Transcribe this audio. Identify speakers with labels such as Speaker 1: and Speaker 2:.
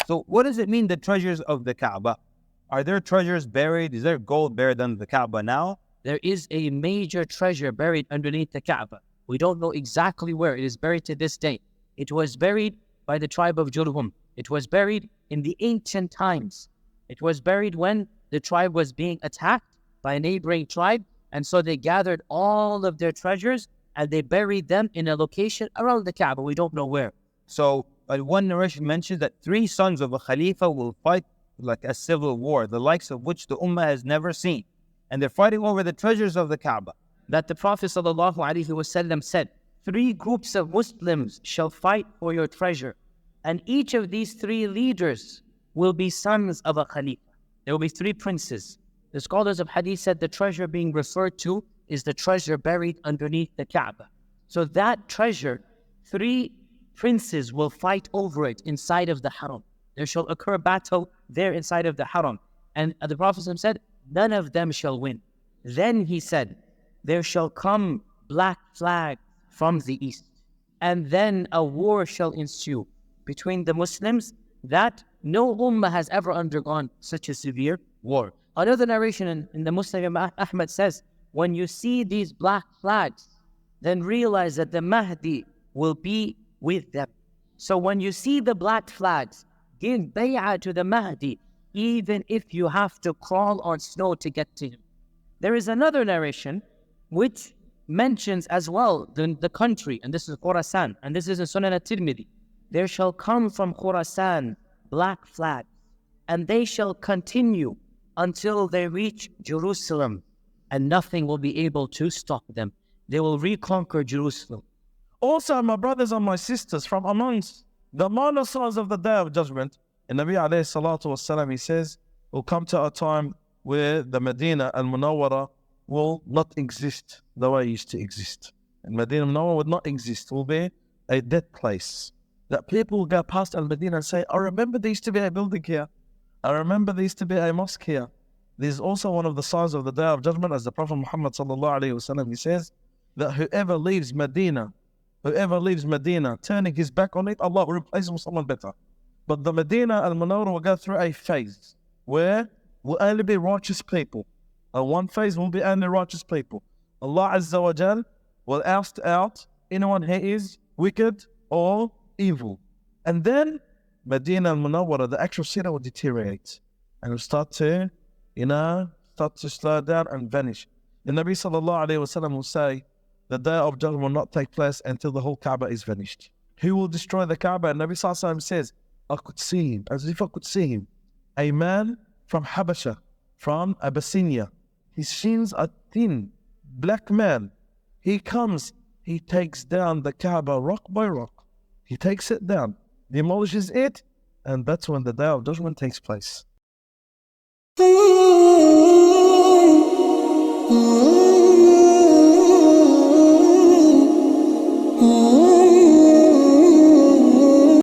Speaker 1: So what does it mean, the treasures of the Kaaba? Are there treasures buried? Is there gold buried under the Kaaba now?
Speaker 2: There is a major treasure buried underneath the Kaaba. We don't know exactly where it is buried to this day. It was buried by the tribe of Jurhum. It was buried in the ancient times. It was buried when the tribe was being attacked by a neighboring tribe. And so they gathered all of their treasures and they buried them in a location around the Kaaba. We don't know where.
Speaker 1: So one narration mentions that 3 sons of a Khalifa will fight like a civil war, the likes of which the Ummah has never seen. And they're fighting over the treasures of the Kaaba.
Speaker 2: That the Prophet ﷺ said, 3 groups of Muslims shall fight for your treasure. And each of these 3 leaders will be sons of a Khalifa. There will be 3 princes. The scholars of Hadith said the treasure being referred to is the treasure buried underneath the Kaaba. So that treasure, 3 princes will fight over it inside of the Haram. There shall occur a battle there inside of the Haram. And the Prophet said, none of them shall win. Then he said, there shall come black flag from the east. And then a war shall ensue between the Muslims that no ummah has ever undergone such a severe war. Another narration in the Muslim Imam Ahmad says, when you see these black flags, then realize that the Mahdi will be with them. So when you see the black flags, give bay'ah to the Mahdi, even if you have to crawl on snow to get to him. There is another narration which mentions as well the country, and this is Khurasan, and this is in Sunan at-Tirmidhi. There shall come from Khurasan black flags, and they shall continue until they reach Jerusalem, and nothing will be able to stop them. They will reconquer Jerusalem.
Speaker 3: Also, my brothers and my sisters, from amongst the minor signs of the Day of Judgment, and Nabi alayhi salatu wasalam, he says, will come to a time where the Medina al-Munawwara will not exist the way it used to exist. And Medina al-Munawwara would not exist, will be a dead place. That people will go past al-Medina and say, I remember there used to be a building here. I remember there used to be a mosque here. This is also one of the signs of the Day of Judgment, as the Prophet Muhammad sallallahu alayhi wasallam, he says, that whoever leaves Medina, turning his back on it, Allah will replace him with someone better. But the Medina al-Munawwara will go through a phase where will only be righteous people. And one phase will be only righteous people. Allah Azza wa Jal will oust out anyone who is wicked or evil. And then Medina al-Munawwara, the actual city, will deteriorate and will start to slow down and vanish. The Nabi sallallahu alayhi wasallam will say, the Day of Judgment will not take place until the whole Kaaba is vanished. Who will destroy the Kaaba? And Nabi sallallahu alayhi wasallam says, I could see him, as if I could see him. A man from Habasha, from Abyssinia. His shins are thin, black man. He comes, he takes down the Kaaba rock by rock. He takes it down, demolishes it, and that's when the Day of Judgment takes place.